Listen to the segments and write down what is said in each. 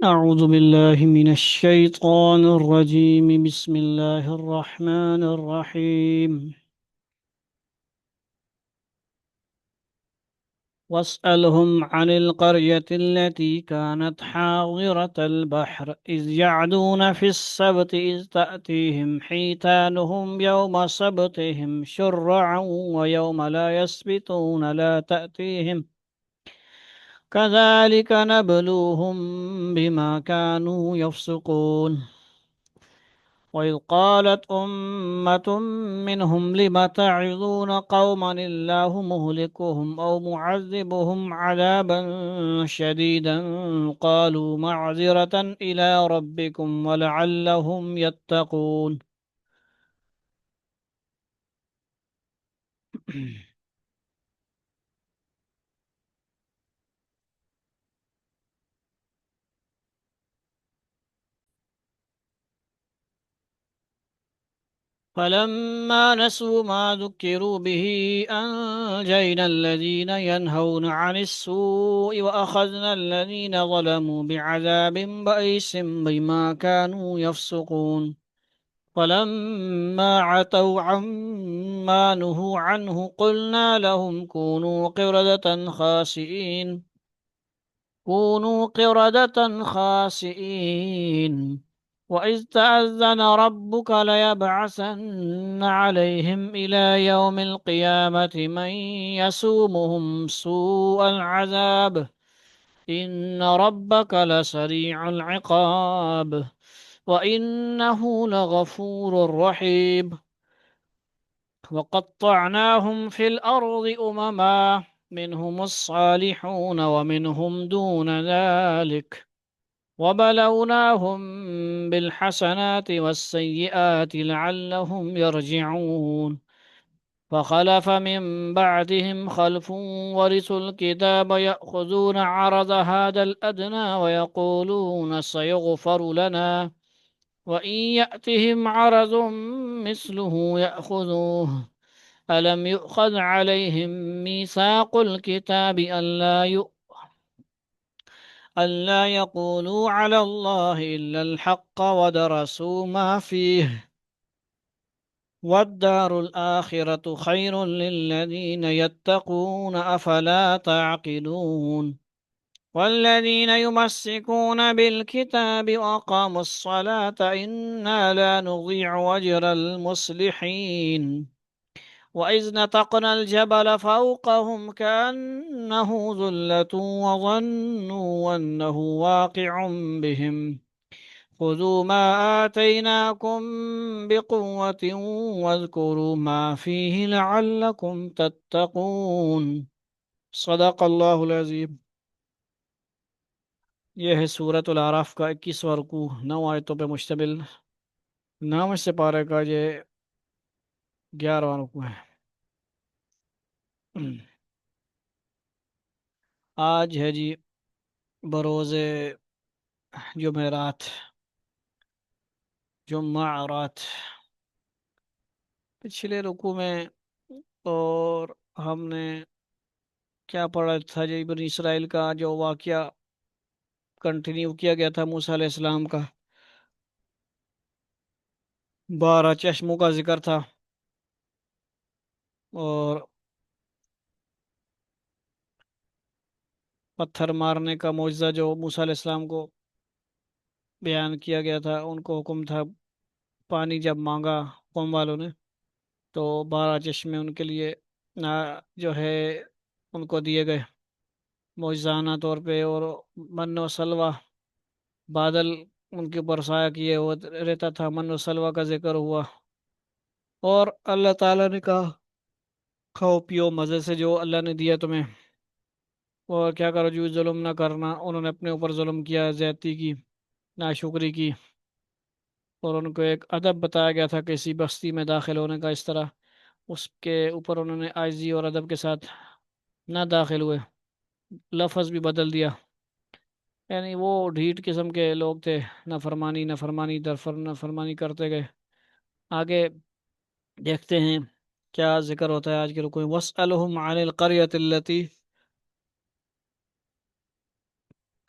أعوذ بالله من الشيطان الرجيم. بسم الله الرحمن الرحيم. واسألهم عن القرية التي كانت حاضرة البحر إذ يعدون في السبت إذ تأتيهم حيتانهم يوم سبتهم شرعا ويوم لا يسبتون لا تأتيهم كذلك نبلوهم بما كانوا يفسقون. وإذ قالت أمة منهم لم تعظون قوما الله مهلكهم أو معذبهم عذابا شديدا قالوا معذرة إلى ربكم ولعلهم يتقون. فلما نسوا ما ذكروا به أنجينا الذين ينهون عن السوء وأخذنا الذين ظلموا بعذاب بئيس بما كانوا يفسقون. فلما عتوا عما نهوا عنه قلنا لهم كونوا قردة خاسئين. وإذ تأذن ربك ليبعثن عليهم إلى يوم القيامة من يسومهم سوء العذاب إن ربك لسريع العقاب وإنه لغفور رحيم. وقطعناهم في الأرض أمما منهم الصالحون ومنهم دون ذلك وبلوناهم بالحسنات والسيئات لعلهم يرجعون. فخلف من بعدهم خلف ورثوا الكتاب يأخذون عرض هذا الأدنى ويقولون سيغفر لنا وإن يأتهم عرض مثله يأخذوه. ألم يؤخذ عليهم ميثاق الكتاب ألا يقولوا على الله إلا الحق ودرسوا ما فيه والدار الآخرة خير للذين يتقون أفلا تعقلون. والذين يمسكون بالكتاب وأقاموا الصلاة إنا لا نضيع أجر المصلحين. وإذ نتقنا الجبل فوقهم كأنه ذلة وظنوا أنه واقع بهم خذوا ما آتيناكم بقوة واذكروا ما فيه لعلكم تتقون. صدق اللہ العظیم۔ یہ ہے سورۃ الاعراف کا 21واں رکوع، 9 آیتوں پہ مشتمل 9 سے پارے کا یہ 11واں رکوع ہے۔ آج ہے جی بروز جمعرات، جمعرات۔ پچھلے رکوع میں اور ہم نے کیا پڑھا تھا جی؟ بنی اسرائیل کا جو واقعہ کنٹینیو کیا گیا تھا، موسیٰ علیہ السلام کا 12 چشموں کا ذکر تھا، اور پتھر مارنے کا معجزہ جو موسیٰ علیہ السلام کو بیان کیا گیا تھا۔ ان کو حکم تھا پانی جب مانگا قوم والوں نے تو 12 چشمے ان کے لیے جو ہے ان کو دیے گئے معجزانہ طور پہ، اور من و سلوہ بادل ان کے اوپر سایہ کیے وہ رہتا تھا، من و سلوہ کا ذکر ہوا، اور اللہ تعالیٰ نے کہا کھاؤ پیو مزے سے جو اللہ نے دیا تمہیں، اور کیا کرو جو ظلم نہ کرنا۔ انہوں نے اپنے اوپر ظلم کیا، زیادتی کی، ناشکری کی، اور ان کو ایک ادب بتایا گیا تھا کسی بستی میں داخل ہونے کا، اس طرح اس کے اوپر انہوں نے عاجزی اور ادب کے ساتھ نہ داخل ہوئے، لفظ بھی بدل دیا، یعنی وہ ڈھیٹ قسم کے لوگ تھے، نافرمانی کرتے گئے۔ آگے دیکھتے ہیں کیا ذکر ہوتا ہے آج کے رکوع میں۔ وَاسْأَلْهُمْ عَنِ الْقَرْيَةِ الَّتِي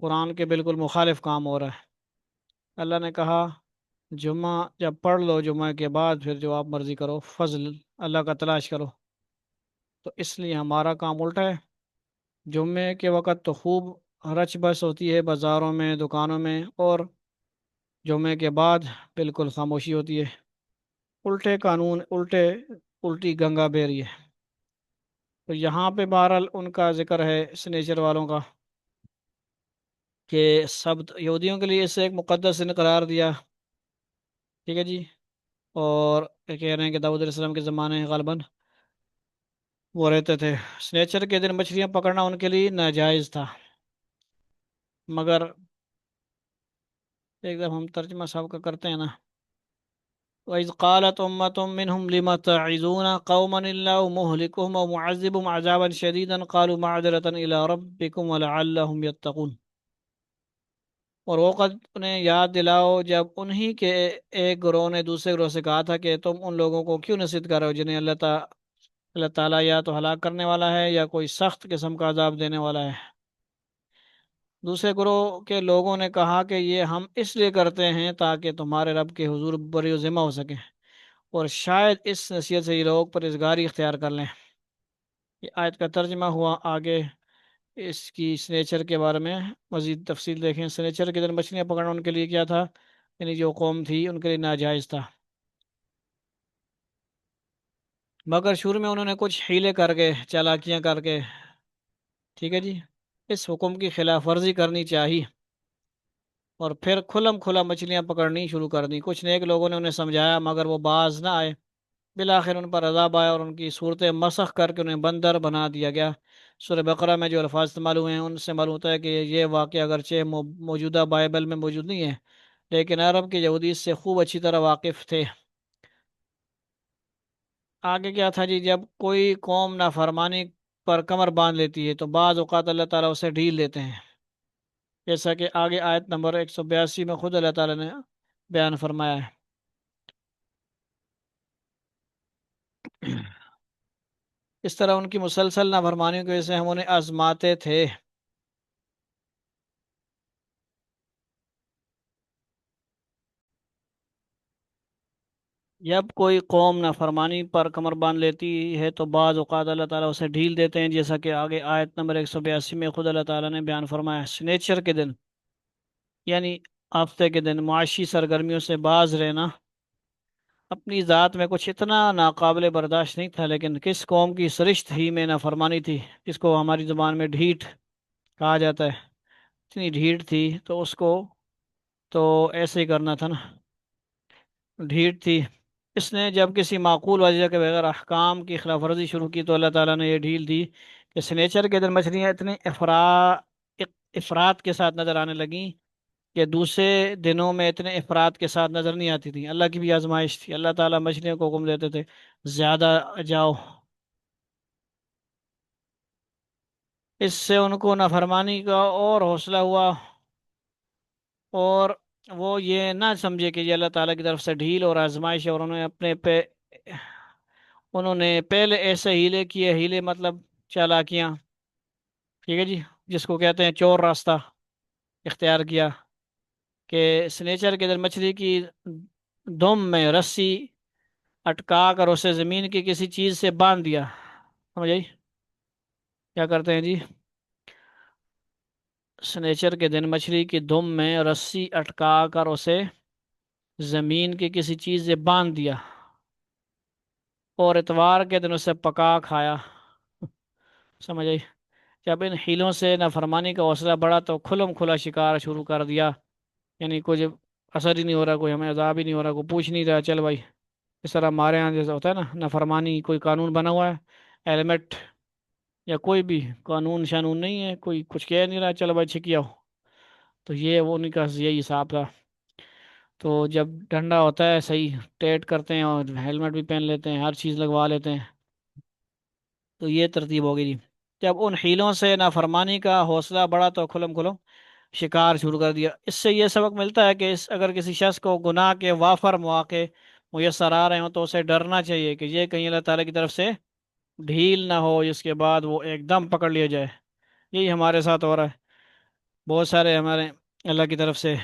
قرآن کے بالکل مخالف کام ہو رہا ہے۔ اللہ نے کہا جمعہ جب پڑھ لو، جمعہ کے بعد پھر جو آپ مرضی کرو، فضل اللہ کا تلاش کرو۔ تو اس لیے ہمارا کام الٹا ہے، جمعے کے وقت تو خوب رچ بس ہوتی ہے بازاروں میں، دکانوں میں، اور جمعے کے بعد بالکل خاموشی ہوتی ہے۔ الٹے قانون، الٹی گنگا بہ رہی ہے۔ تو یہاں پہ بہرحال ان کا ذکر ہے سنیچر والوں کا، کہ سبت یہودیوں کے لیے اسے ایک مقدس دن قرار دیا، ٹھیک ہے جی۔ اور یہ کہہ رہے ہیں کہ داؤد علیہ السلام کے زمانے غالباً وہ رہتے تھے سنیچر کے دن مچھلیاں پکڑنا ان کے لیے ناجائز تھا، مگر ایک دم ہم ترجمہ صاحب کا کرتے ہیں نا، وَإِذْ قَالَتْ أُمَّةٌ مِّنْهُمْ لِمَ تَعِظُونَ قَوْمًا اللَّهُ مُهْلِكُهُمْ أَوْ مُعَذِّبُهُمْ عَذَابًا شَدِيدًا قَالُوا مَعْذِرَةً إِلَىٰ رَبِّكُمْ وَلَعَلَّهُمْ يَتَّقُونَ۔ اور وقت انہیں یاد دلاؤ جب انہی کے ایک گروہ نے دوسرے گروہ سے کہا تھا کہ تم ان لوگوں کو کیوں نصیحت کر رہے ہو جنہیں اللہ تعالیٰ یا تو ہلاک کرنے والا ہے یا کوئی سخت قسم کا عذاب دینے والا ہے۔ دوسرے گروہ کے لوگوں نے کہا کہ یہ ہم اس لیے کرتے ہیں تاکہ تمہارے رب کے حضور بری و ذمہ ہو سکیں، اور شاید اس نصیحت سے یہ لوگ پرہیزگاری اختیار کر لیں۔ یہ آیت کا ترجمہ ہوا، آگے اس کی سنیچر کے بارے میں مزید تفصیل دیکھیں۔ سنیچر کے دن مچھلیاں پکڑنا ان کے لیے کیا تھا؟ یعنی جو قوم تھی ان کے لیے ناجائز تھا، مگر شروع میں انہوں نے کچھ ہیلے کر کے، چالاکیاں کر کے، ٹھیک ہے جی، اس حکم کی خلاف ورزی کرنی چاہیے، اور پھر کھلم کھلا مچھلیاں پکڑنی شروع کر دیں۔ کچھ نیک لوگوں نے انہیں سمجھایا مگر وہ باز نہ آئے، بالآخر ان پر عذاب آیا اور ان کی صورتیں مسخ کر کے انہیں بندر بنا دیا گیا۔ سورہ بقرہ میں جو الفاظ استعمال ہوئے ہیں ان سے معلوم ہوتا ہے کہ یہ واقعہ اگرچہ موجودہ بائبل میں موجود نہیں ہے، لیکن عرب کے یہودی اس سے خوب اچھی طرح واقف تھے۔ آگے کیا تھا جی؟ جب کوئی قوم نافرمانی پر کمر باندھ لیتی ہے تو بعض اوقات اللہ تعالیٰ اسے ڈھیل دیتے ہیں، جیسا کہ آگے آیت نمبر 182 میں خود اللہ تعالیٰ نے بیان فرمایا ہے۔ اس طرح ان کی مسلسل نافرمانیوں کی وجہ سے ہم انہیں آزماتے تھے۔ جب کوئی قوم نافرمانی پر کمر باندھ لیتی ہے تو بعض اوقات اللہ تعالیٰ اسے ڈھیل دیتے ہیں، جیسا کہ آگے آیت نمبر 182 میں خود اللہ تعالیٰ نے بیان فرمایا ہے۔ سنیچر کے دن یعنی ہفتے کے دن معاشی سرگرمیوں سے باز رہنا اپنی ذات میں کچھ اتنا ناقابل برداشت نہیں تھا، لیکن کس قوم کی سرشت ہی میں نافرمانی تھی جس کو ہماری زبان میں ڈھیٹ کہا جاتا ہے، اتنی ڈھیٹ تھی تو اس کو تو ایسے ہی کرنا تھا نا، ڈھیٹ تھی۔ اس نے جب کسی معقول وجہ کے بغیر احکام کی خلاف ورزی شروع کی تو اللہ تعالیٰ نے یہ ڈھیل دی کہ سنیچر کے دن مچھلیاں اتنے افراد کے ساتھ نظر آنے لگیں کہ دوسرے دنوں میں اتنے افراد کے ساتھ نظر نہیں آتی تھیں۔ اللہ کی بھی آزمائش تھی، اللہ تعالیٰ مچھلیوں کو حکم دیتے تھے زیادہ جاؤ، اس سے ان کو نافرمانی کا اور حوصلہ ہوا، اور وہ یہ نہ سمجھے کہ یہ اللہ تعالیٰ کی طرف سے ڈھیل اور آزمائش ہے، اور انہوں نے پہلے ایسے ہیلے کیے، ہیلے مطلب چالاکیاں، ٹھیک ہے جی، جس کو کہتے ہیں چور راستہ اختیار کیا، کہ سنیچر کے دن مچھلی کی دم میں رسی اٹکا کر اسے زمین کی کسی چیز سے باندھ دیا۔ سمجھ آئی؟ کیا کرتے ہیں جی؟ سنیچر کے دن مچھلی کی دم میں رسی اٹکا کر اسے زمین کی کسی چیز سے باندھ دیا اور اتوار کے دن اسے پکا کھایا۔ سمجھ آئی؟ جب ان حیلوں سے نافرمانی کا حوصلہ بڑھا تو کھلم کھلا شکار شروع کر دیا، یعنی کچھ اثر ہی نہیں ہو رہا، کوئی ہمیں عذاب ہی نہیں ہو رہا، کوئی پوچھ نہیں رہا، چل بھائی، اس طرح ہمارے یہاں جیسا ہوتا ہے نا، نافرمانی کوئی قانون بنا ہوا ہے، ہیلمٹ یا کوئی بھی قانون شانون نہیں ہے، کوئی کچھ کہہ نہیں رہا، چل بھائی چھکی آؤ، تو یہ وہ ان کا یہی حساب تھا۔ تو جب ٹھنڈا ہوتا ہے صحیح ٹیٹ کرتے ہیں اور ہیلمٹ بھی پہن لیتے ہیں، ہر چیز لگوا لیتے ہیں، تو یہ ترتیب ہوگی جی۔ جب ان حیلوں سے نافرمانی کا حوصلہ بڑھا تو کھلم کھلم شکار شروع کر دیا۔ اس سے یہ سبق ملتا ہے کہ اگر کسی شخص کو گناہ کے وافر مواقع میسر آ رہے ہوں تو اسے ڈرنا چاہیے کہ یہ کہیں اللہ تعالیٰ کی طرف سے ڈھیل نہ ہو جس کے بعد وہ ایک دم پکڑ لیا جائے۔ یہی ہمارے ساتھ ہو رہا ہے، بہت سارے ہمارے اللہ کی طرف سے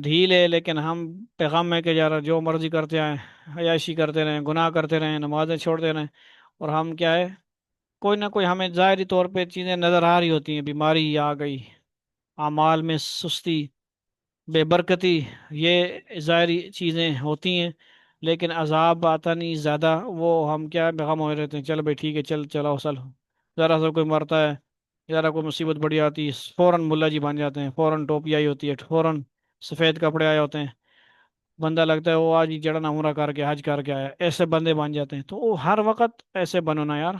ڈھیل ہے، لیکن ہم پیغام میں کہ یار جو مرضی کرتے آئیں، عیاشی کرتے رہیں، گناہ کرتے رہیں، نمازیں چھوڑتے رہیں، اور ہم کیا ہے، کوئی نہ کوئی ہمیں ظاہری طور پہ چیزیں نظر آ رہی ہوتی ہیں، بیماری آ گئی، اعمال میں سستی، بے برکتی، یہ ظاہری چیزیں ہوتی ہیں، لیکن عذاب آتا نہیں زیادہ، وہ ہم کیا غم ہوئے رہتے ہیں، چل بھائی ٹھیک ہے، چل چلاؤ سل، ذرا سا کوئی مرتا ہے، ذرا کوئی مصیبت بڑی آتی ہے، فوراً ملا جی بن جاتے ہیں، فوراً ٹوپی آئی ہوتی ہے، فوراً سفید کپڑے آئے ہوتے ہیں، بندہ لگتا ہے وہ آج ہی جڑنا عمرہ کر کے حج کر کے آیا، ایسے بندے بن جاتے ہیں، تو وہ ہر وقت ایسے بنو نا یار،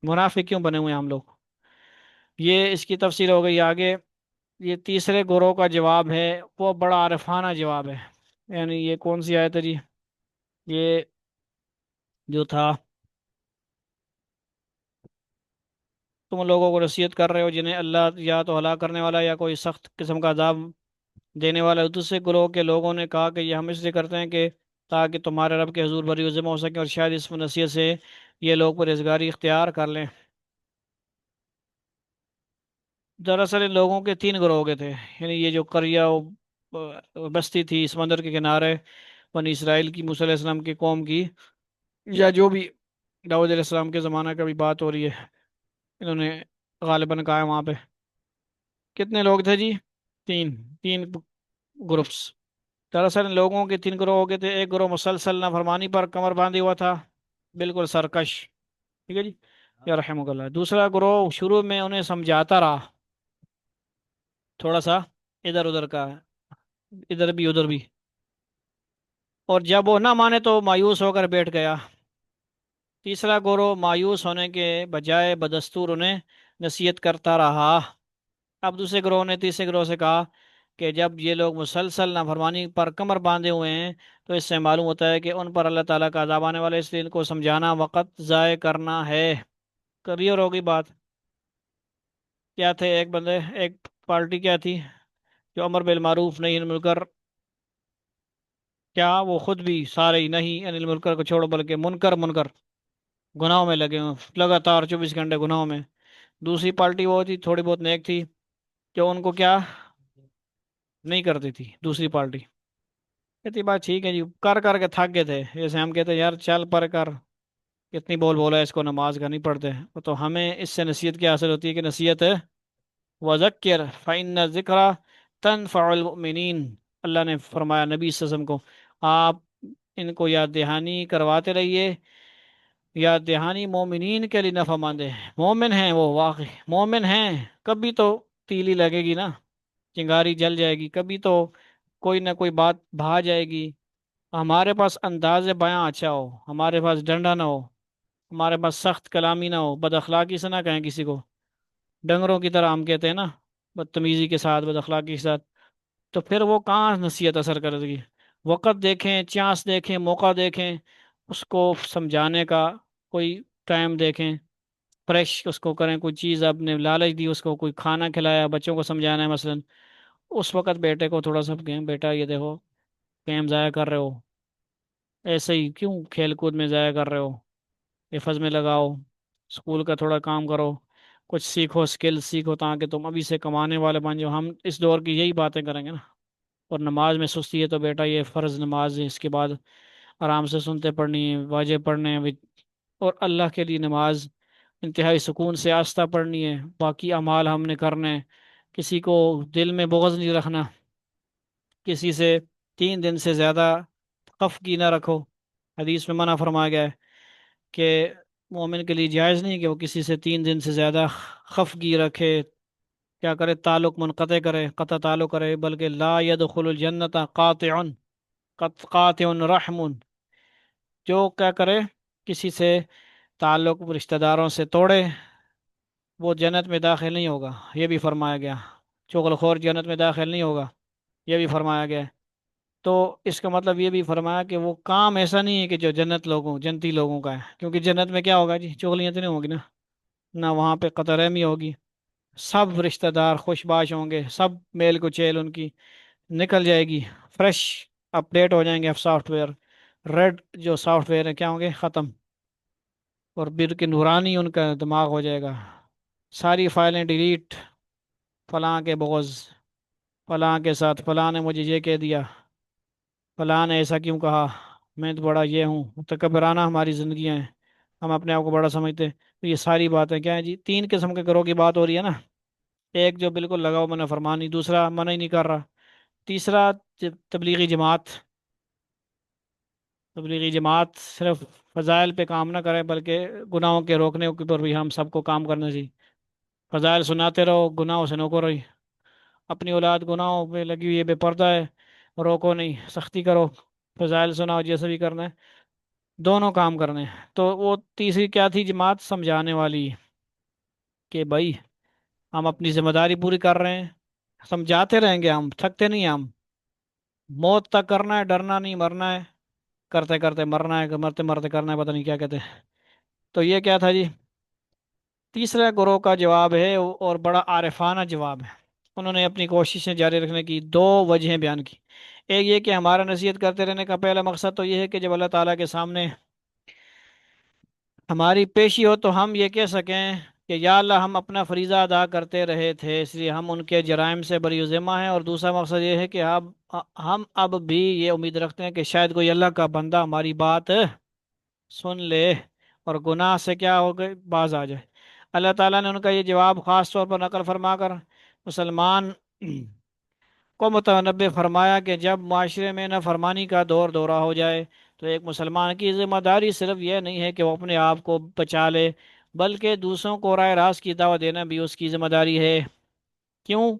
منافق کیوں بنے ہوئے ہیں ہم لوگ؟ یہ اس کی تفصیل ہو گئی آگے۔ یہ تیسرے گروہ کا جواب ہے، وہ بڑا عارفانہ جواب ہے، یعنی یہ کون سی آیت ہے جی؟ یہ جو تھا، تم لوگوں کو نصیحت کر رہے ہو جنہیں اللہ یا تو ہلاک کرنے والا یا کوئی سخت قسم کا عذاب دینے والا ہے۔ دوسرے گروہ کے لوگوں نے کہا کہ یہ ہم اس لیے کرتے ہیں کہ تاکہ تمہارے رب کے حضور بری و ذمہ ہو سکیں، اور شاید اس نصیحت سے یہ لوگ پرہیزگاری اختیار کر لیں۔ دراصل ان لوگوں کے تین گروہ کے تھے، یعنی یہ جو قریہ بستی تھی سمندر کے کنارے، بنی اسرائیل کی، موسیٰ علیہ السلام کی قوم کی، یا جو بھی داؤد علیہ السلام کے زمانہ کا بھی بات ہو رہی ہے، انہوں نے غالباً کہا ہے وہاں پہ کتنے لوگ تھے جی؟ تین، تین گروپس۔ دراصل ان لوگوں کے تین گروہ ہو گئے تھے، ایک گروہ مسلسل نافرمانی پر کمر باندھے ہوا تھا، بالکل سرکش، ٹھیک ہے جی، یا رحمک اللہ۔ دوسرا گروہ شروع میں انہیں سمجھاتا رہا، تھوڑا سا ادھر ادھر کا، ادھر بھی ادھر بھی، اور جب وہ نہ مانے تو مایوس ہو کر بیٹھ گیا۔ تیسرا گروہ مایوس ہونے کے بجائے بدستور انہیں نصیحت کرتا رہا۔ اب دوسرے گروہ نے تیسرے گروہ سے کہا کہ جب یہ لوگ مسلسل نافرمانی پر کمر باندھے ہوئے ہیں تو اس سے معلوم ہوتا ہے کہ ان پر اللہ تعالیٰ کا عذاب آنے والا ہے، اس لیے ان کو سمجھانا وقت ضائع کرنا ہے۔ کلیئر ہوگی بات؟ کیا تھے ایک بندے، ایک پارٹی کیا تھی جو امر بالمعروف نہیں انل منکر، کیا وہ خود بھی سارے ہی نہیں انل منکر کو چھوڑو بلکہ منکر منکر گناہوں میں لگے ہوئے، لگاتار 24 گھنٹے گناہوں میں۔ دوسری پارٹی وہ تھی تھوڑی بہت نیک تھی، جو ان کو کیا نہیں کرتی تھی دوسری پارٹی، کہتی بات ٹھیک ہے جی، کر کر کے تھک گئے تھے، جیسے ہم کہتے ہیں یار چل پر کر، کتنی بول بولا ہے اس کو، نماز کا نہیں پڑھتے، تو ہمیں اس سے نصیحت کیا حاصل ہوتی ہے کہ نصیحت ہے وذکر فإن الذکر تنفع المؤمنین، اللہ نے فرمایا نبی صلی اللہ علیہ وسلم کو، آپ ان کو یاد دہانی کرواتے رہیے، یاد دہانی مومنین کے لیے نفع مند ہے، مومن ہیں وہ، واقعی مومن ہیں، کبھی تو تیلی لگے گی نا، چنگاری جل جائے گی، کبھی تو کوئی نہ کوئی بات بہا جائے گی، ہمارے پاس انداز بیاں اچھا ہو، ہمارے پاس ڈنڈا نہ ہو، ہمارے پاس سخت کلامی نہ ہو، بد اخلاقی سے نہ کہیں کسی کو، ڈنگروں کی طرح ہم کہتے ہیں نا، بدتمیزی کے ساتھ، بد اخلاقی کے ساتھ، تو پھر وہ کہاں نصیحت اثر کرے گی؟ وقت دیکھیں، چانس دیکھیں، موقع دیکھیں، اس کو سمجھانے کا کوئی ٹائم دیکھیں، فریش اس کو کریں، کوئی چیز آپ نے لالچ دی، اس کو کوئی کھانا کھلایا، بچوں کو سمجھانا ہے مثلا، اس وقت بیٹے کو تھوڑا سا کہیں بیٹا یہ دیکھو ٹائم ضائع کر رہے ہو، ایسے ہی کیوں کھیل کود میں ضائع کر رہے ہو، حفظ میں لگاؤ، اسکول کا تھوڑا کام کرو، کچھ سیکھو، سکل سیکھو، تاکہ تم ابھی سے کمانے والے بن جاؤ۔ ہم اس دور کی یہی باتیں کریں گے نا۔ اور نماز میں سستی ہے تو بیٹا یہ فرض نماز ہے، اس کے بعد آرام سے سنتے پڑھنی ہے، واجب پڑھنے ہیں، اور اللہ کے لیے نماز انتہائی سکون سے آستہ پڑھنی ہے، باقی اعمال ہم نے کرنے ہیں، کسی کو دل میں بغض نہیں رکھنا، کسی سے 3 دن سے زیادہ خفگی نہ رکھو، حدیث میں منع فرمایا گیا ہے کہ مومن کے لیے جائز نہیں کہ وہ کسی سے 3 دن سے زیادہ خفگی رکھے، کیا کرے، تعلق منقطع کرے، قطع تعلق کرے، بلکہ لا يدخل الجنت قاطع، قاطع رحم، جو کیا کرے، کسی سے تعلق رشتہ داروں سے توڑے، وہ جنت میں داخل نہیں ہوگا، یہ بھی فرمایا گیا، چغل خور جنت میں داخل نہیں ہوگا، یہ بھی فرمایا گیا ہے۔ تو اس کا مطلب یہ بھی فرمایا کہ وہ کام ایسا نہیں ہے کہ جو جنتی لوگوں کا ہے، کیونکہ جنت میں کیا ہوگا جی، چغلیاں تو نہیں ہوگی نا، نہ وہاں پہ قطع رحمی ہوگی، سب رشتہ دار خوش باش ہوں گے، سب میل کو چیل ان کی نکل جائے گی، فریش اپڈیٹ ہو جائیں گے سافٹ ویئر، ریڈ جو سافٹ ویئر ہیں کیا ہوں گے، ختم، اور بر کے نورانی ان کا دماغ ہو جائے گا، ساری فائلیں ڈیلیٹ، فلاں کے بغض، فلاں کے ساتھ فلاں نے مجھے یہ کہہ دیا، فلاں نے ایسا کیوں کہا، میں تو بڑا یہ ہوں، متکبرانہ ہماری زندگیاں ہیں، ہم اپنے آپ کو بڑا سمجھتے ہیں۔ تو یہ ساری باتیں کیا ہیں جی؟ تین قسم کے گروہ کی بات ہو رہی ہے نا۔ ایک جو بالکل لگاؤ منع فرمانی، دوسرا منع ہی نہیں کر رہا، تیسرا تبلیغی جماعت۔ تبلیغی جماعت صرف فضائل پہ کام نہ کرے بلکہ گناہوں کے روکنے کے اوپر بھی ہم سب کو کام کرنا چاہیے۔ فضائل سناتے رہو، گناہوں سے روکو رہی، اپنی اولاد گناہوں پہ لگی ہوئی ہے، بے پردہ ہے، روکو نہیں، سختی کرو، فضائل سناؤ، جیسے بھی کرنا ہے، دونوں کام کرنے ہیں۔ تو وہ تیسری کیا تھی جماعت؟ سمجھانے والی، کہ بھائی ہم اپنی ذمہ داری پوری کر رہے ہیں، سمجھاتے رہیں گے، ہم تھکتے نہیں ہیں، ہم موت تک کرنا ہے، ڈرنا نہیں، مرنا ہے، کرتے کرتے مرنا ہے، مرتے مرتے کرنا ہے، پتہ نہیں کیا کہتے ہیں۔ تو یہ کیا تھا جی؟ تیسرے گروہ کا جواب ہے، اور بڑا عارفانہ جواب ہے۔ انہوں نے اپنی کوششیں جاری رکھنے کی دو وجہیں بیان کی۔ ایک یہ کہ ہمارا نصیحت کرتے رہنے کا پہلا مقصد تو یہ ہے کہ جب اللہ تعالیٰ کے سامنے ہماری پیشی ہو تو ہم یہ کہہ سکیں کہ یا اللہ، ہم اپنا فریضہ ادا کرتے رہے تھے، اس لیے ہم ان کے جرائم سے بری ذمہ ہیں۔ اور دوسرا مقصد یہ ہے کہ ہم اب بھی یہ امید رکھتے ہیں کہ شاید کوئی اللہ کا بندہ ہماری بات سن لے اور گناہ سے کیا ہو گئے، باز آ جائے۔ اللہ تعالیٰ نے ان کا یہ جواب خاص طور پر نقل فرما کر مسلمان کو متنبع فرمایا کہ جب معاشرے میں نافرمانی کا دور دورہ ہو جائے تو ایک مسلمان کی ذمہ داری صرف یہ نہیں ہے کہ وہ اپنے آپ کو بچا لے، بلکہ دوسروں کو راہ راست کی دعوت دینا بھی اس کی ذمہ داری ہے۔ کیوں؟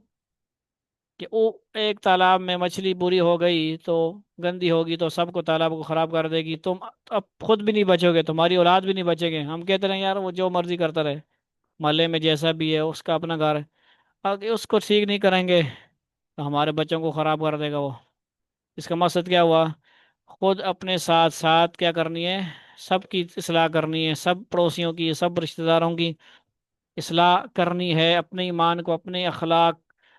کہ وہ ایک تالاب میں مچھلی بری ہو گئی تو گندی ہوگی تو سب کو، تالاب کو خراب کر دے گی، تم اب خود بھی نہیں بچو گے، تمہاری اولاد بھی نہیں بچے گے۔ ہم کہتے رہے یار وہ جو مرضی کرتا رہے، محلے میں جیسا بھی ہے اس کا اپنا گھر ہے، اگر اس کو ٹھیک نہیں کریں گے تو ہمارے بچوں کو خراب کر دے گا وہ۔ اس کا مقصد کیا ہوا؟ خود اپنے ساتھ ساتھ کیا کرنی ہے؟ سب کی اصلاح کرنی ہے، سب پڑوسیوں کی، سب رشتہ داروں کی اصلاح کرنی ہے، اپنے ایمان کو، اپنے اخلاق،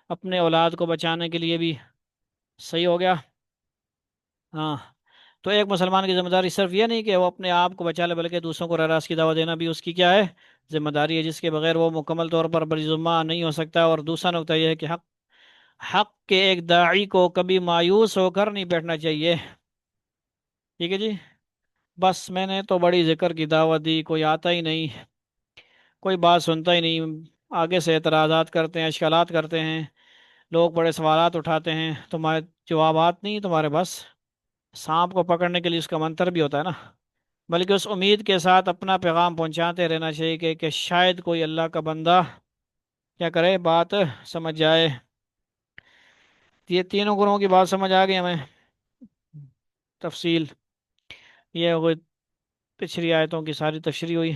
اپنے اولاد کو بچانے کے لیے بھی۔ صحیح ہو گیا؟ ہاں۔ تو ایک مسلمان کی ذمہ داری صرف یہ نہیں کہ وہ اپنے آپ کو بچا لے بلکہ دوسروں کو راہ راست کی دعوت دینا بھی اس کی کیا ہے؟ ذمہ داری ہے، جس کے بغیر وہ مکمل طور پر بری ذمہ نہیں ہو سکتا۔ اور دوسرا نقطہ یہ ہے کہ حق کے ایک داعی کو کبھی مایوس ہو کر نہیں بیٹھنا چاہیے۔ ٹھیک ہے جی؟ بس میں نے تو بڑی ذکر کی دعوت دی، کوئی آتا ہی نہیں، کوئی بات سنتا ہی نہیں، آگے سے اعتراضات کرتے ہیں، اشکالات کرتے ہیں، لوگ بڑے سوالات اٹھاتے ہیں، تمہارے جوابات نہیں، تمہارے بس سانپ کو پکڑنے کے لیے اس کا منتر بھی ہوتا ہے نا، بلکہ اس امید کے ساتھ اپنا پیغام پہنچاتے رہنا چاہیے کہ شاید کوئی اللہ کا بندہ کیا کرے، بات سمجھ جائے۔ یہ تینوں گروہوں کی بات سمجھ آ گئی ہمیں، تفصیل یہ ہوئی، پچھلی آیتوں کی ساری تشریح ہوئی۔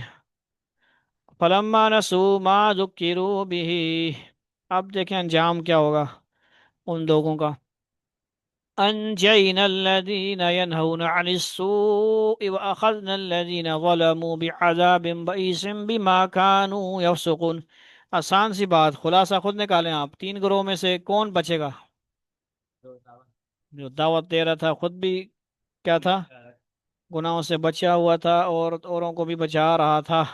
فلما نسوا ما ذکروا به، اب دیکھیں انجام کیا ہوگا ان لوگوں کا۔ انجینا الذین ینہون عن السوء واخذنا الذین ظلموا بعذاب بئیس بما كانوا یفسقون۔ آسان سی بات، خلاصہ خود نکالیں آپ، تین گروہ میں سے کون بچے گا؟ جو دعوت دے رہا تھا خود بھی کیا تھا؟ گناہوں سے بچا ہوا تھا اور اوروں کو بھی بچا رہا تھا۔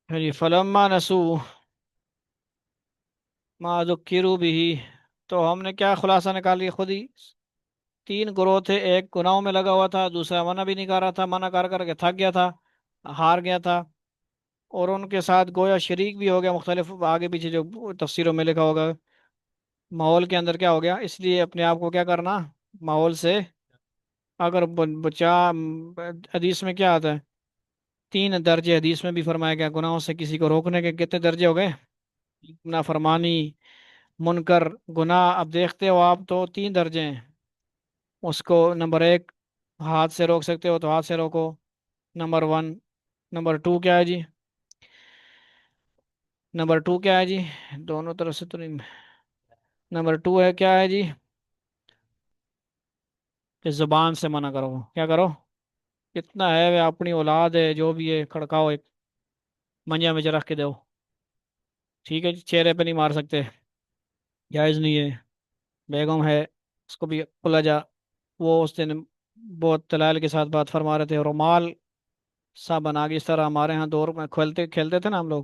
یعنی فلما نسو ما ذکروا به، تو ہم نے کیا خلاصہ نکال لیا خود ہی؟ تین گروہ تھے، ایک گناہوں میں لگا ہوا تھا، دوسرا منع بھی نہیں کر رہا تھا، منع کر کر کے تھک گیا تھا، ہار گیا تھا، اور ان کے ساتھ گویا شریک بھی ہو گیا، مختلف آگے پیچھے جو تفسیروں میں لکھا ہوگا، ماحول کے اندر کیا ہو گیا۔ اس لیے اپنے آپ کو کیا کرنا؟ ماحول سے اگر بچا، حدیث میں کیا آتا ہے؟ تین درجے حدیث میں بھی فرمایا گیا، گناہوں سے کسی کو روکنے کے کتنے درجے ہو گئے؟ نافرمانی، منکر، گناہ، اب دیکھتے ہو آپ تو تین درجے ہیں۔ اس کو نمبر ایک، ہاتھ سے روک سکتے ہو تو ہاتھ سے روکو، نمبر ون۔ نمبر ٹو کیا ہے جی؟ نمبر ٹو کیا ہے جی؟ دونوں طرف سے تو نہیں، نمبر ٹو ہے کیا ہے جی؟ کہ زبان سے منع کرو، کیا کرو؟ کتنا ہے اپنی اولاد ہے جو بھی ہے، کھڑکاؤ، ایک منجا میں رکھ کے دو، ٹھیک ہے جی؟ چہرے پہ نہیں مار سکتے، جائز نہیں ہے۔ بیگم ہے، اس کو بھی کھلا جا، وہ اس دن بہت دلائل کے ساتھ بات فرما رہے تھے، رومال سا بنا کے، اس طرح ہمارے ہاں دور میں کھیلتے کھیلتے تھے نا ہم لوگ،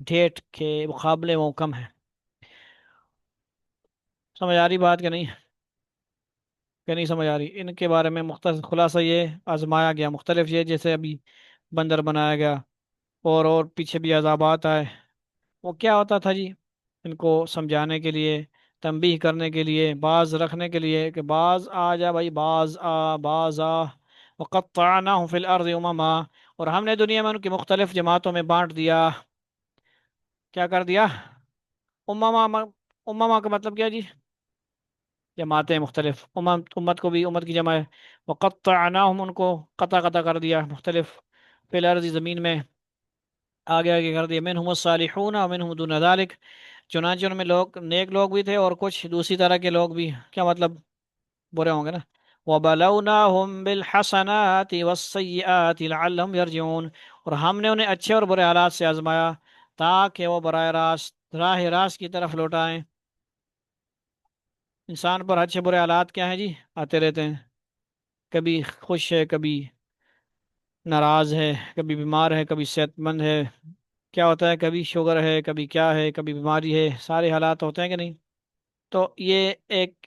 ڈیٹ کے مقابلے وہ کم ہے۔ سمجھ آ رہی بات کہ نہیں؟ کہ نہیں سمجھ آ رہی؟ ان کے بارے میں مختصر خلاصہ یہ آزمایا گیا مختلف، یہ جیسے ابھی بندر بنایا گیا، اور پیچھے بھی عذابات آئے، وہ کیا ہوتا تھا جی؟ ان کو سمجھانے کے لیے، تنبیہ کرنے کے لیے، باز رکھنے کے لیے کہ باز آ جا بھائی، باز آ، باز آ۔ وقطعناہم فی الارض امما، اور ہم نے دنیا میں ان کی مختلف جماعتوں میں بانٹ دیا۔ کیا کر دیا؟ امما، امما کا مطلب کیا جی؟ جماعتیں مختلف، امت کو بھی امت کی جمع ہے۔ وقطعناہم، ان کو قطع قطع کر دیا مختلف، فی الارض زمین میں، آگے آگے کر دیا، منہم الصالحون و منہم دون ذالک، چنانچہ ان میں لوگ نیک لوگ بھی تھے اور کچھ دوسری طرح کے لوگ بھی، کیا مطلب؟ برے ہوں گے نا۔ وَبَلَوْنَاهُمْ بِالْحَسَنَاتِ وَالسَّيِّئَاتِ لَعَلَّهُمْ يَرْجِعُونَ، اور ہم نے انہیں اچھے اور برے حالات سے آزمایا تاکہ وہ براہ راست راہ راست کی طرف لوٹائیں۔ انسان پر اچھے برے حالات کیا ہیں جی؟ آتے رہتے ہیں، کبھی خوش ہے، کبھی ناراض ہے، کبھی بیمار ہے، کبھی صحت مند ہے، کیا ہوتا ہے، کبھی شوگر ہے، کبھی کیا ہے، کبھی بیماری ہے، سارے حالات ہوتے ہیں کہ نہیں؟ تو یہ ایک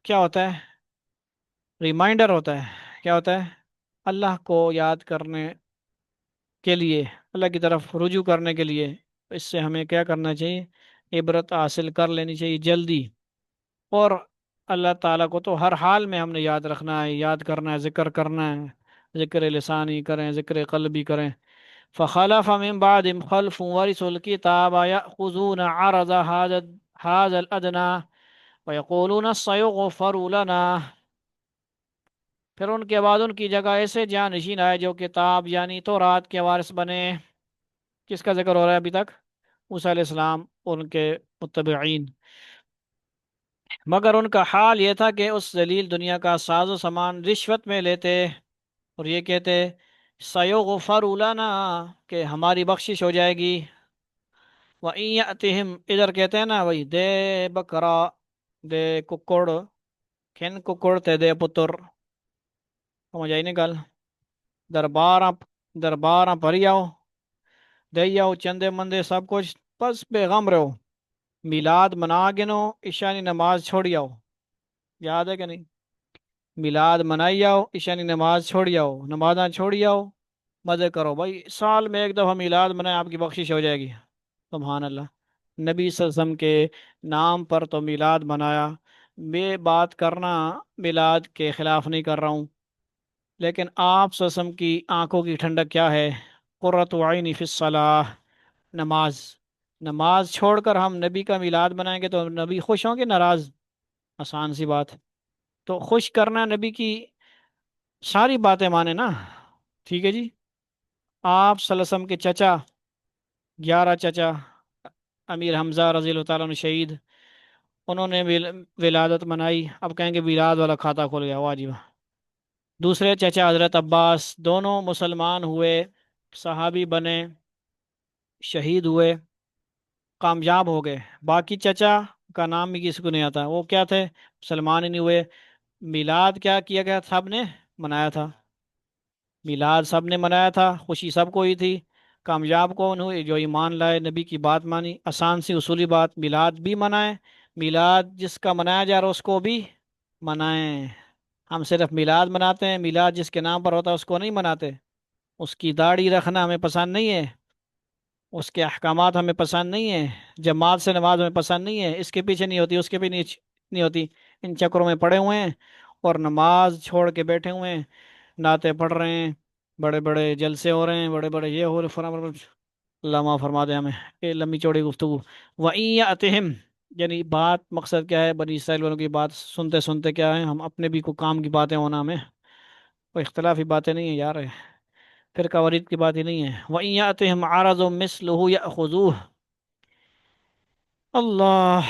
کیا ہوتا ہے؟ ریمائنڈر ہوتا ہے۔ کیا ہوتا ہے؟ اللہ کو یاد کرنے کے لیے، اللہ کی طرف رجوع کرنے کے لیے، اس سے ہمیں کیا کرنا چاہیے؟ عبرت حاصل کر لینی چاہیے جلدی۔ اور اللہ تعالیٰ کو تو ہر حال میں ہم نے یاد رکھنا ہے، یاد کرنا ہے، ذکر کرنا ہے، ذکر لسانی کریں، ذکر قلبی کریں۔ فخلف من بعدهم خلف ورثوا الكتاب يأخذون عرض هذا الأدنى ويقولون سيغفر لنا، پھر ان کے بعد ان کی جگہ ایسے جانشین آئے جو کتاب یعنی تورات کے وارث بنے۔ کس کا ذکر ہو رہا ہے ابھی تک؟ موسیٰ علیہ السلام اور ان کے متبعین۔ مگر ان کا حال یہ تھا کہ اس ذلیل دنیا کا ساز و سامان رشوت میں لیتے، اور یہ کہتے سیغفر لنا، کہ ہماری بخشش ہو جائے گی۔ وَإِن يَأْتِهِمْ، ادھر کہتے ہیں نا وہی دے بکرا، دے ککڑ، کھن ککڑ تے دے پتر، سمجھ آئی نہیں گل؟ درباراں درباراں بھری آؤ، دے آؤ چندے مندے سب کچھ، بس پیغام رہو، میلاد منا گنو، عشانی نماز چھوڑی آؤ۔ یاد ہے کہ نہیں؟ میلاد منائی آؤ، عشانی نماز چھوڑی آؤ، نمازاں چھوڑی آؤ، مزے کرو بھائی، سال میں ایک دفعہ میلاد منائے، آپ کی بخشش ہو جائے گی۔ سبحان اللہ۔ نبی صلی اللہ علیہ وسلم کے نام پر تو میلاد منایا، میں بات کرنا میلاد کے خلاف نہیں کر رہا ہوں، لیکن آپ صلی اللہ علیہ وسلم کی آنکھوں کی ٹھنڈک کیا ہے؟ قرۃ عینی فی الصلاح، نماز۔ نماز چھوڑ کر ہم نبی کا میلاد منائیں گے تو نبی خوش ہوں گے ناراض؟ آسان سی بات۔ تو خوش کرنا نبی کی ساری باتیں مانے نا، ٹھیک ہے جی؟ آپ صلی اللہ علیہ وسلم کے چچا، 11 چچا، امیر حمزہ رضی اللہ تعالیٰ عنہ شہید، انہوں نے ولادت منائی، اب کہیں گے میلاد والا کھاتا کھول گیا، واہ جی واہ۔ دوسرے چچا حضرت عباس، دونوں مسلمان ہوئے، صحابی بنے، شہید ہوئے، کامیاب ہو گئے، باقی چچا کا نام بھی کسی کو نہیں آتا، وہ کیا تھے؟ مسلمان ہی نہیں ہوئے۔ میلاد کیا کیا گیا؟ سب نے منایا تھا، میلاد سب نے منایا تھا، خوشی سب کو ہی تھی۔ کامیاب کون ہوئے؟ جو ایمان لائے، نبی کی بات مانی، آسان سی اصولی بات، میلاد بھی منائیں، میلاد جس کا منایا جا رہا ہے اس کو بھی منائیں۔ ہم صرف میلاد مناتے ہیں، میلاد جس کے نام پر ہوتا ہے اس کو نہیں مناتے۔ اس کی داڑھی رکھنا ہمیں پسند نہیں ہے، اس کے احکامات ہمیں پسند نہیں ہیں، جماعت سے نماز ہمیں پسند نہیں ہے، اس کے پیچھے نہیں ہوتی، اس کے بھی نہیں ہوتی، ان چکروں میں پڑے ہوئے ہیں، اور نماز چھوڑ کے بیٹھے ہوئے ہیں، نعتیں پڑھ رہے ہیں، بڑے بڑے جلسے ہو رہے ہیں، بڑے بڑے یہ ہو رہے فرما، اللہ معاف فرما دے ہمیں، یہ لمبی چوڑی گفتگو۔ وَإِن يَأْتِهِمْ، یعنی بات مقصد کیا ہے؟ بنی اسرائیل والوں کی بات سنتے سنتے کیا ہے؟ ہم اپنے بھی کوئی کام کی باتیں ہونا، ہمیں کوئی اختلافی باتیں نہیں ہیں یار، فرقہ واریت کی بات ہی نہیں ہے۔ وَإِن يَأْتِهِمْ عَرَضٌ مِثْلُهُ يَأْخُذُوهُ، اللہ،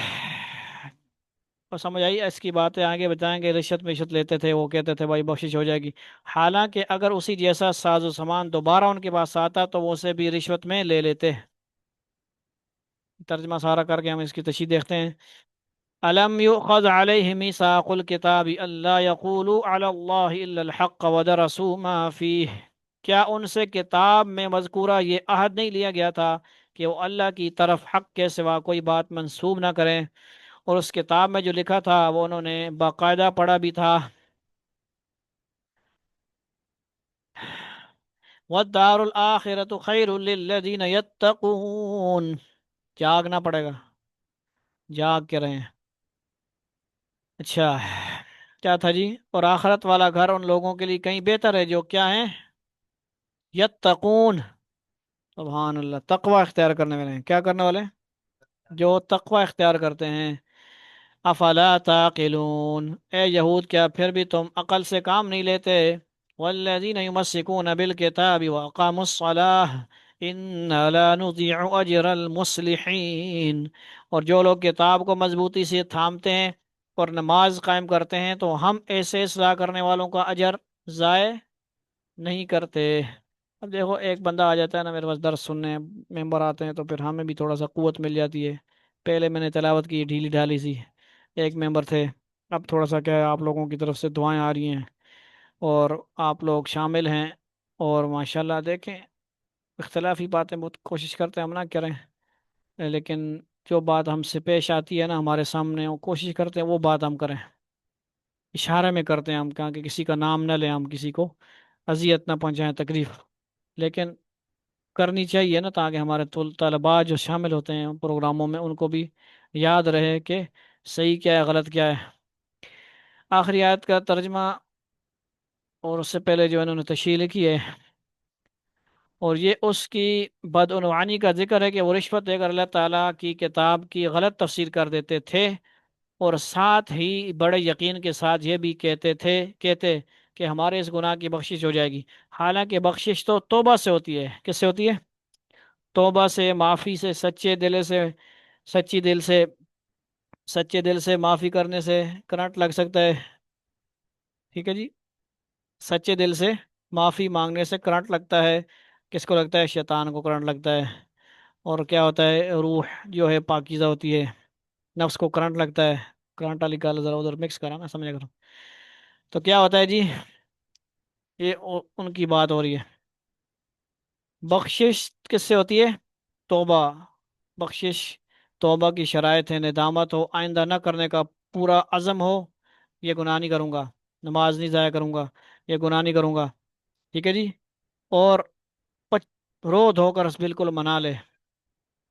اور سمجھ آئی اس کی باتیں؟ آگے بتائیں گے رشوت میں رشوت لیتے تھے، وہ کہتے تھے بھائی بخشش ہو جائے گی، حالانکہ اگر اسی جیسا ساز و سامان دوبارہ ان کے پاس آتا تو وہ اسے بھی رشوت میں لے لیتے۔ ترجمہ سارا کر کے ہم اس کی تشریح دیکھتے ہیں۔ أَلَمْ يُؤْخَذْ عَلَيْهِمْ مِيثَاقُ الْكِتَابِ أَلَّا يَقُولُوا عَلَى اللَّهِ إِلَّا الْحَقَّ وَدَرَسُوا مَا فِيهِ، کیا ان سے کتاب میں مذکورہ یہ عہد نہیں لیا گیا تھا کہ وہ اللہ کی طرف حق کے سوا کوئی بات منسوب نہ کریں، اور اس کتاب میں جو لکھا تھا وہ انہوں نے باقاعدہ پڑھا بھی تھا۔ وَالدَّارُ الْآخِرَةُ خَيْرٌ لِّلَّذِينَ يَتَّقُونَ۔ جاگنا پڑے گا، جاگ کے رہیں۔ اچھا، کیا تھا جی؟ اور آخرت والا گھر ان لوگوں کے لیے کہیں بہتر ہے جو کیا ہیں؟ یتقون۔ سبحان اللہ، تقوی اختیار کرنے والے ہیں۔ کیا کرنے والے ہیں؟ جو تقوی اختیار کرتے ہیں۔ افلا تعقلون، اے یہود کیا پھر بھی تم عقل سے کام نہیں لیتے؟ والذین یمسکون بالکتاب واقاموا الصلاة انا لا نضيع اجر المصلحین، اور جو لوگ کتاب کو مضبوطی سے تھامتے ہیں اور نماز قائم کرتے ہیں تو ہم ایسے اصلاح کرنے والوں کا اجر ضائع نہیں کرتے۔ اب دیکھو، ایک بندہ آ جاتا ہے نا میرے پاس درس سننے، ممبر آتے ہیں تو پھر ہمیں بھی تھوڑا سا قوت مل جاتی ہے۔ پہلے میں نے تلاوت کی ڈھیلی ڈھالی سی، ایک ممبر تھے، اب تھوڑا سا کیا ہے، آپ لوگوں کی طرف سے دعائیں آ رہی ہیں اور آپ لوگ شامل ہیں، اور ماشاءاللہ دیکھیں اختلافی باتیں بہت کوشش کرتے ہیں ہم نہ کریں، لیکن جو بات ہم سے پیش آتی ہے نا ہمارے سامنے، وہ کوشش کرتے ہیں وہ بات ہم کریں، اشارے میں کرتے ہیں ہم، کہاں کہ کسی کا نام نہ لیں، ہم کسی کو اذیت نہ پہنچائیں، تکلیف، لیکن کرنی چاہیے نا، تاکہ ہمارے طلباء جو شامل ہوتے ہیں پروگراموں میں ان کو بھی یاد رہے کہ صحیح کیا ہے غلط کیا ہے۔ آخری آیت کا ترجمہ اور اس سے پہلے جو انہوں نے تشریح لکھی ہے، اور یہ اس کی بدعنوانی کا ذکر ہے کہ وہ رشوت دے کر اللہ تعالیٰ کی کتاب کی غلط تفسیر کر دیتے تھے، اور ساتھ ہی بڑے یقین کے ساتھ یہ بھی کہتے کہ ہمارے اس گناہ کی بخشش ہو جائے گی، حالانکہ بخشش تو توبہ سے ہوتی ہے۔ کس سے ہوتی ہے؟ توبہ سے، معافی سے، سچی دل سے سچے دل سے معافی کرنے سے کرنٹ لگ سکتا ہے، ٹھیک ہے جی؟ سچے دل سے معافی مانگنے سے کرنٹ لگتا ہے، کس کو لگتا ہے؟ شیطان کو کرنٹ لگتا ہے۔ اور کیا ہوتا ہے؟ روح جو ہے پاکیزہ ہوتی ہے، نفس کو کرنٹ لگتا ہے۔ کرنٹ والی گال ذرا ادھر مکس کرا نا، سمجھا کرو۔ تو کیا ہوتا ہے جی؟ یہ ان کی بات ہو رہی ہے۔ بخشش کس سے ہوتی ہے؟ توبہ۔ بخشش توبہ کی شرائط ہے، ندامت ہو، آئندہ نہ کرنے کا پورا عزم ہو، یہ گناہ نہیں کروں گا، نماز نہیں ضائع کروں گا، یہ گناہ نہیں کروں گا، ٹھیک ہے جی؟ اور رو دھو کر بالکل منا لے،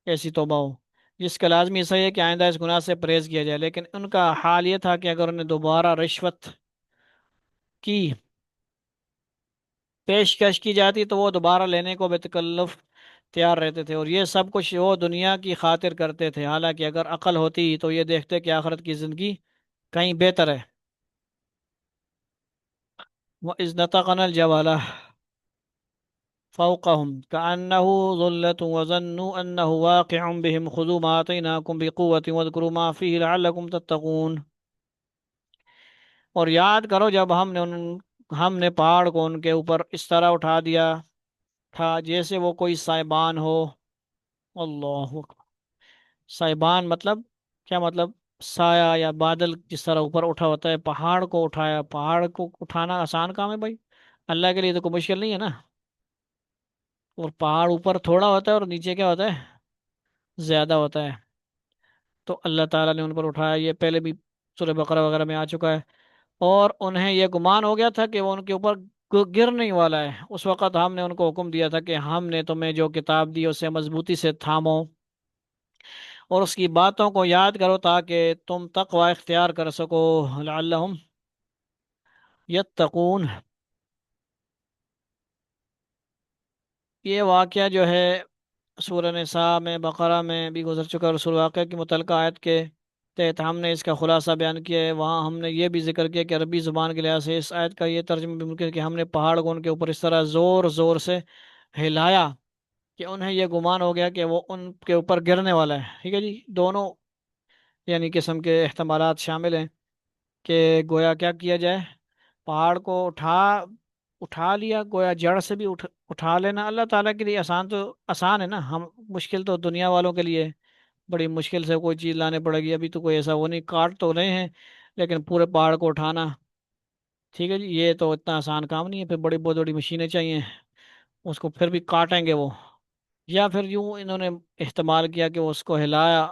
ایسی توبہ ہو جس کا لازمی صحیح ہے کہ آئندہ اس گناہ سے پرہیز کیا جائے۔ لیکن ان کا حال یہ تھا کہ اگر انہیں دوبارہ رشوت کی پیشکش کی جاتی تو وہ دوبارہ لینے کو بے تکلف تیار رہتے تھے، اور یہ سب کچھ وہ دنیا کی خاطر کرتے تھے، حالانکہ اگر عقل ہوتی تو یہ دیکھتے کہ آخرت کی زندگی کہیں بہتر ہے۔ وَإِذْ نَتَقَنَا الْجَبَلَ فَوْقَهُمْ كَأَنَّهُ ظُلَّةٌ وَظَنُّوا أَنَّهُ وَاقِعٌ بِهِمْ خُذُوا مَا آتَيْنَاكُمْ بِقُوَّةٍ وَاذْكُرُوا مَا فِيهِ لَعَلَّكُمْ تَتَّقُونَ۔ اور یاد کرو جب ہم نے پہاڑ کو ان کے اوپر اس طرح اٹھا دیا تھا جیسے وہ کوئی سائبان ہو۔ اللہ اکبر۔ سائبان مطلب کیا مطلب؟ سایہ یا بادل جس طرح اوپر اٹھا ہوتا ہے، پہاڑ کو اٹھایا۔ پہاڑ کو اٹھانا آسان کام ہے بھائی، اللہ کے لیے تو کوئی مشکل نہیں ہے نا۔ اور پہاڑ اوپر تھوڑا ہوتا ہے اور نیچے کیا ہوتا ہے؟ زیادہ ہوتا ہے۔ تو اللہ تعالیٰ نے ان پر اٹھایا، یہ پہلے بھی سورہ بقرہ وغیرہ میں آ چکا ہے۔ اور انہیں یہ گمان ہو گیا تھا کہ وہ ان کے اوپر گرنے ہی والا ہے۔ اس وقت ہم نے ان کو حکم دیا تھا کہ ہم نے تمہیں جو کتاب دی اسے مضبوطی سے تھامو اور اس کی باتوں کو یاد کرو تاکہ تم تقوی اختیار کر سکو، لعلہم یتقون۔ یہ واقعہ جو ہے سورہ نساء میں، بقرہ میں بھی گزر چکا، رسول واقعہ کی متعلقہ آیت کے تحت ہم نے اس کا خلاصہ بیان کیا ہے۔ وہاں ہم نے یہ بھی ذکر کیا کہ عربی زبان کے لحاظ سے اس آیت کا یہ ترجمہ بھی ممکن ہے کہ ہم نے پہاڑ کو ان کے اوپر اس طرح زور زور سے ہلایا کہ انہیں یہ گمان ہو گیا کہ وہ ان کے اوپر گرنے والا ہے، ٹھیک ہے جی؟ دونوں یعنی قسم کے احتمالات شامل ہیں کہ گویا کیا کیا جائے، پہاڑ کو اٹھا لیا، گویا جڑ سے بھی اٹھا لینا اللہ تعالیٰ کے لیے آسان، تو آسان ہے نا، ہم مشکل تو دنیا والوں کے لیے ہے، بڑی مشکل سے کوئی چیز لانے پڑے گی، ابھی تو کوئی ایسا وہ نہیں، کاٹ تو رہے ہیں لیکن پورے پہاڑ کو اٹھانا، ٹھیک ہے جی، یہ تو اتنا آسان کام نہیں ہے، پھر بڑی بہت بڑی مشینیں چاہیے، اس کو پھر بھی کاٹیں گے وہ، یا پھر یوں انہوں نے احتمال کیا کہ وہ اس کو ہلایا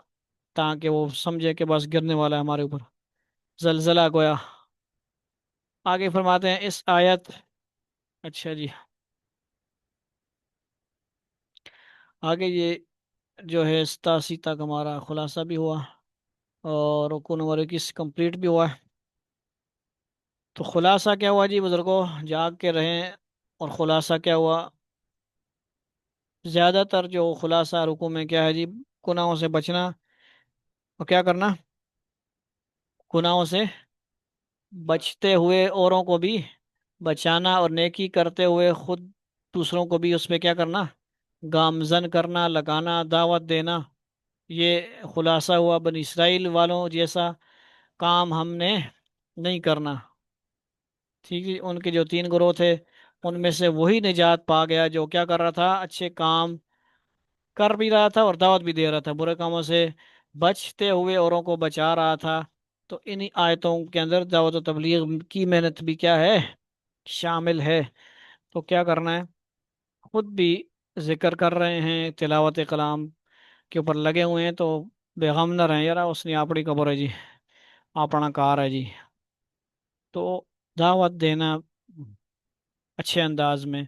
تاکہ وہ سمجھے کہ بس گرنے والا ہے ہمارے اوپر، زلزلہ گویا۔ آگے فرماتے ہیں اس آیت، اچھا جی، آگے یہ جو ہے 87 تک ہمارا خلاصہ بھی ہوا اور رکوع نمبر 21 کمپلیٹ بھی ہوا ہے۔ تو خلاصہ کیا ہوا جی بزرگوں، جاگ کے رہیں، اور خلاصہ کیا ہوا، زیادہ تر جو خلاصہ رکوع میں کیا ہے جی، گناہوں سے بچنا، اور کیا کرنا، گناہوں سے بچتے ہوئے اوروں کو بھی بچانا، اور نیکی کرتے ہوئے خود دوسروں کو بھی اس پہ کیا کرنا، گامزن کرنا، لگانا، دعوت دینا۔ یہ خلاصہ ہوا، بنی اسرائیل والوں جیسا کام ہم نے نہیں کرنا۔ ٹھیک ہے، ان کے جو 3 گروہ تھے ان میں سے وہی نجات پا گیا جو کیا کر رہا تھا، اچھے کام کر بھی رہا تھا اور دعوت بھی دے رہا تھا، برے کاموں سے بچتے ہوئے اوروں کو بچا رہا تھا۔ تو انہی آیتوں کے اندر دعوت و تبلیغ کی محنت بھی کیا ہے، شامل ہے۔ تو کیا کرنا ہے، خود بھی ذکر کر رہے ہیں، تلاوت کلام کے اوپر لگے ہوئے ہیں، تو بیغم نہ رہیں یار، اس نے اپنی قبر ہے جی، اپنا کار ہے جی۔ تو دعوت دینا اچھے انداز میں،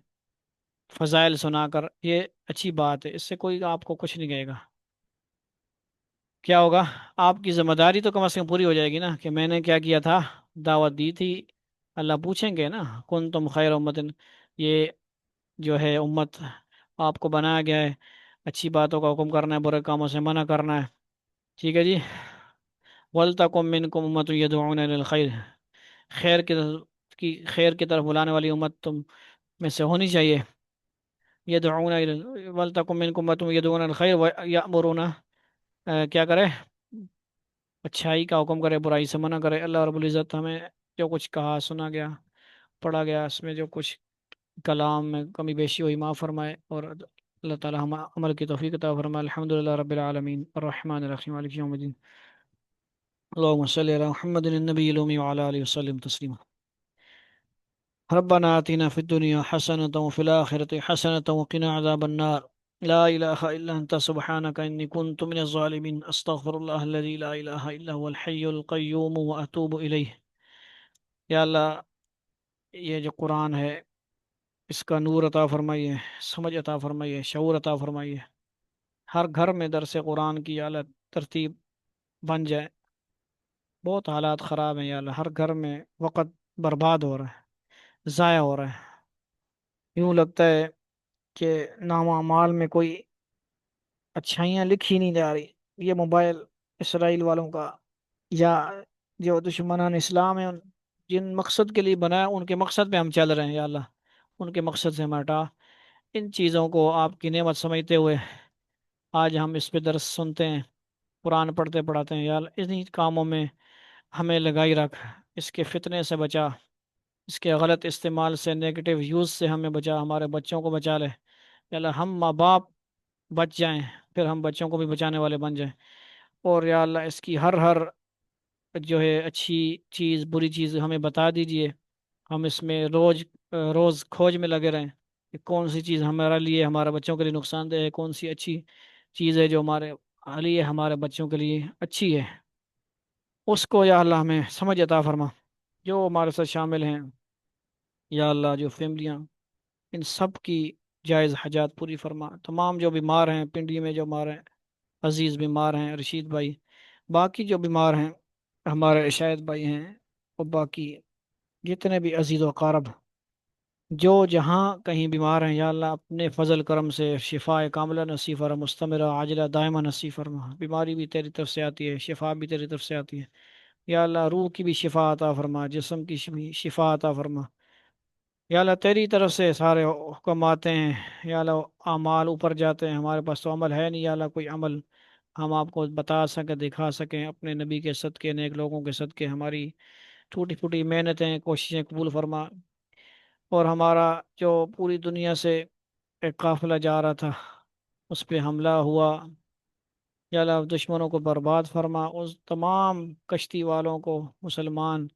فضائل سنا کر، یہ اچھی بات ہے، اس سے کوئی آپ کو کچھ نہیں کہے گا۔ کیا ہوگا، آپ کی ذمہ داری تو کم از کم پوری ہو جائے گی نا، کہ میں نے کیا کیا تھا، دعوت دی تھی۔ اللہ پوچھیں گے نا، کن تم خیر امت، یہ جو ہے امت آپ کو بنایا گیا ہے، اچھی باتوں کا حکم کرنا ہے، برے کاموں سے منع کرنا ہے، ٹھیک ہے جی۔ وَلْتَكُن مِّنكُمْ أُمَّةٌ يَدْعُونَ إِلَى الْخَيْرِ، خیر کی طرف بلانے والی امت تم میں سے ہونی چاہیے۔ يَدْعُونَ إِلَى وَلْتَكُن مِّنكُمْ أُمَّةٌ يَدْعُونَ إِلَى الْخَيْرِ وَيَأْمُرُونَ، کیا کرے، اچھائی کا حکم کرے، برائی سے منع کرے۔ اللہ رب العزت ہمیں جو کچھ کہا، سنا گیا، پڑھا گیا، اس میں جو کچھ کلام میں کمی بیشی ہوئی معاف فرمائے، اور اللہ تعالی ہم عمل کی توفیق عطا فرمائے۔ الحمد للہ رب العالمین الرحمن الرحیم مالک یوم الدین، اللهم صل على محمد النبي الأمي وعلى آله وسلم تسليما۔ ربنا آتنا في الدنيا حسنة وفي الآخرة حسنة وقنا عذاب النار، لا إله إلا أنت سبحانك إني كنت من الظالمين، أستغفر الله الذي لا إله إلا هو الحي القيوم وأتوب إليه۔ یا اللہ، یہ جو قرآن ہے اس کا نور عطا فرمائیے، سمجھ عطا فرمائیے، شعور عطا فرمائیے، ہر گھر میں درس قرآن کی یا اللہ ترتیب بن جائے۔ بہت حالات خراب ہیں یا اللہ، ہر گھر میں وقت برباد ہو رہا ہے، ضائع ہو رہا ہے، یوں لگتا ہے کہ نام اعمال میں کوئی اچھائیاں لکھی نہیں جا رہی۔ یہ موبائل اسرائیل والوں کا، یا جو دشمنان اسلام ہیں، جن مقصد کے لیے بنایا ان کے مقصد پہ ہم چل رہے ہیں یا اللہ، ان کے مقصد سے ہم ہٹا۔ ان چیزوں کو آپ کی نعمت سمجھتے ہوئے آج ہم اس پہ درس سنتے ہیں، قرآن پڑھتے پڑھاتے ہیں یا اللہ، انہی کاموں میں ہمیں لگائی رکھ، اس کے فتنے سے بچا، اس کے غلط استعمال سے، نیگیٹو یوز سے ہمیں بچا، ہمارے بچوں کو بچا لے یا اللہ، ہم ماں باپ بچ جائیں، پھر ہم بچوں کو بھی بچانے والے بن جائیں۔ اور یا اللہ اس کی ہر ہر جو ہے اچھی چیز، بری چیز ہمیں بتا دیجئے، ہم اس میں روز روز کھوج میں لگے رہیں کہ کون سی چیز ہمارے لیے، ہمارے بچوں کے لیے نقصان دہ ہے، کون سی اچھی چیز ہے جو ہمارے لیے، ہمارے بچوں کے لیے اچھی ہے، اس کو یا اللہ ہمیں سمجھ عطا فرما۔ جو ہمارے ساتھ شامل ہیں یا اللہ، جو فیملیاں، ان سب کی جائز حاجات پوری فرما۔ تمام جو بیمار ہیں، پنڈی میں جو بیمار ہیں، عزیز بیمار ہیں، رشید بھائی، باقی جو بیمار ہیں، ہمارے شاہد بھائی ہیں، اور باقی جتنے بھی عزیز و اقارب جو جہاں کہیں بیمار ہیں یا اللہ، اپنے فضل کرم سے شفا کاملہ نصیب فرما، مستمرہ عاجلہ دائمہ نصیب فرما۔ بیماری بھی تیری طرف سے آتی ہے، شفا بھی تیری طرف سے آتی ہے یا اللہ، روح کی بھی شفا عطا فرما، جسم کی بھی شفا عطا فرما یا اللہ، تیری طرف سے سارے حکم آتے ہیں یا اللہ، اعمال اوپر جاتے ہیں، ہمارے پاس تو عمل ہے نہیں یا اللہ، کوئی عمل ہم آپ کو بتا سکیں، دکھا سکیں، اپنے نبی کے صدقے، نیک لوگوں کے صدقے ہماری ٹوٹی پھوٹی محنتیں، کوششیں قبول فرما۔ اور ہمارا جو پوری دنیا سے ایک قافلہ جا رہا تھا، اس پہ حملہ ہوا یا اللہ، دشمنوں کو برباد فرما، اس تمام کشتی والوں کو، مسلمان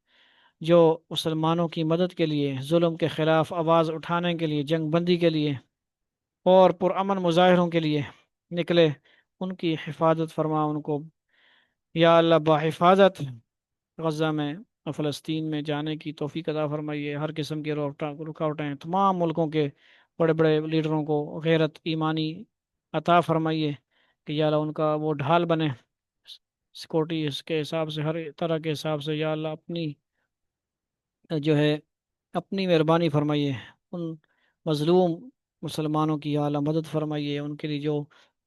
جو مسلمانوں کی مدد کے لیے، ظلم کے خلاف آواز اٹھانے کے لیے، جنگ بندی کے لیے اور پرامن مظاہروں کے لیے نکلے، ان کی حفاظت فرما ان کو یا اللہ، بحفاظت غزہ میں اور فلسطین میں جانے کی توفیق عطا فرمائیے۔ ہر قسم کی رکاوٹیں تمام ملکوں کے بڑے بڑے لیڈروں کو غیرت ایمانی عطا فرمائیے کہ یا اللہ ان کا وہ ڈھال بنے، سیکورٹی اس کے حساب سے، ہر طرح کے حساب سے یا اللہ اپنی جو ہے اپنی مہربانی فرمائیے، ان مظلوم مسلمانوں کی یا اللہ مدد فرمائیے، ان کے لیے جو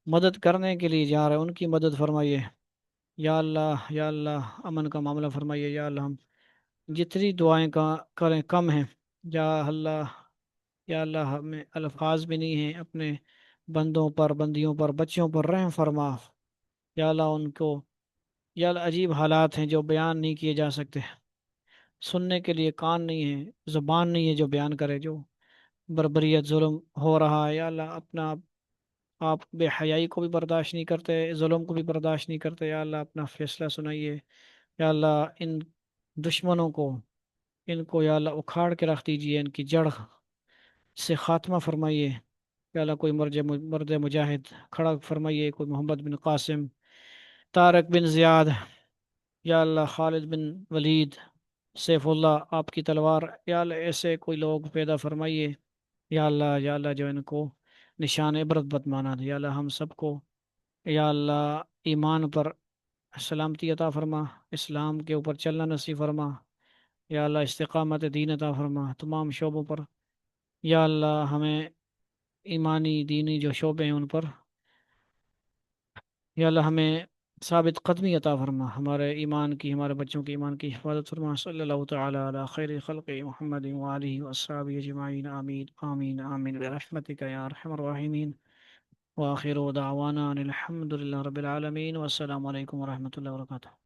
مدد کرنے کے لیے جا رہے ہیں ان کی مدد فرمائیے یا اللہ، یا اللہ امن کا معاملہ فرمائیے یا اللہ۔ ہم جتنی دعائیں کا کریں کم ہیں یا اللہ، یا اللہ ہمیں الفاظ بھی نہیں ہیں، اپنے بندوں پر، بندیوں پر، بچوں پر رحم فرما یا اللہ ان کو، یا اللہ عجیب حالات ہیں جو بیان نہیں کیے جا سکتے، سننے کے لیے کان نہیں ہے، زبان نہیں ہے جو بیان کرے، جو بربریت ظلم ہو رہا ہے یا اللہ، اپنا آپ بے حیائی کو بھی برداشت نہیں کرتے، ظلم کو بھی برداشت نہیں کرتے یا اللہ اپنا فیصلہ سنائیے یا اللہ۔ ان دشمنوں کو، ان کو یا اللہ اکھاڑ کے رکھ دیجئے، ان کی جڑ سے خاتمہ فرمائیے یا اللہ۔ کوئی مرد مجاہد کھڑا فرمائیے، کوئی محمد بن قاسم، طارق بن زیاد یا اللہ، خالد بن ولید، سیف اللہ آپ کی تلوار یا اللہ، ایسے کوئی لوگ پیدا فرمائیے یا اللہ، یا اللہ جو ان کو نشان عبرت بت مانا دے یا اللہ۔ ہم سب کو یا اللہ ایمان پر سلامتی عطا فرما، اسلام کے اوپر چلنا نصیب فرما یا اللہ، استقامت دین عطا فرما تمام شعبوں پر یا اللہ۔ ہمیں ایمانی دینی جو شعبے ہیں ان پر یا اللہ ہمیں ثابت قدمی عطا فرما، ہمارے ایمان کی، ہمارے بچوں کی ایمان کی حفاظت فرما۔ صلی اللہ تعالی علی خیر خلق محمد وآلہ وصحبہ اجمعین، آمین آمین آمین برحمتک یا ارحم الراحمین۔ وآخر دعوانا ان الحمد للہ رب العالمین، والسلام علیکم ورحمۃ اللہ وبرکاتہ۔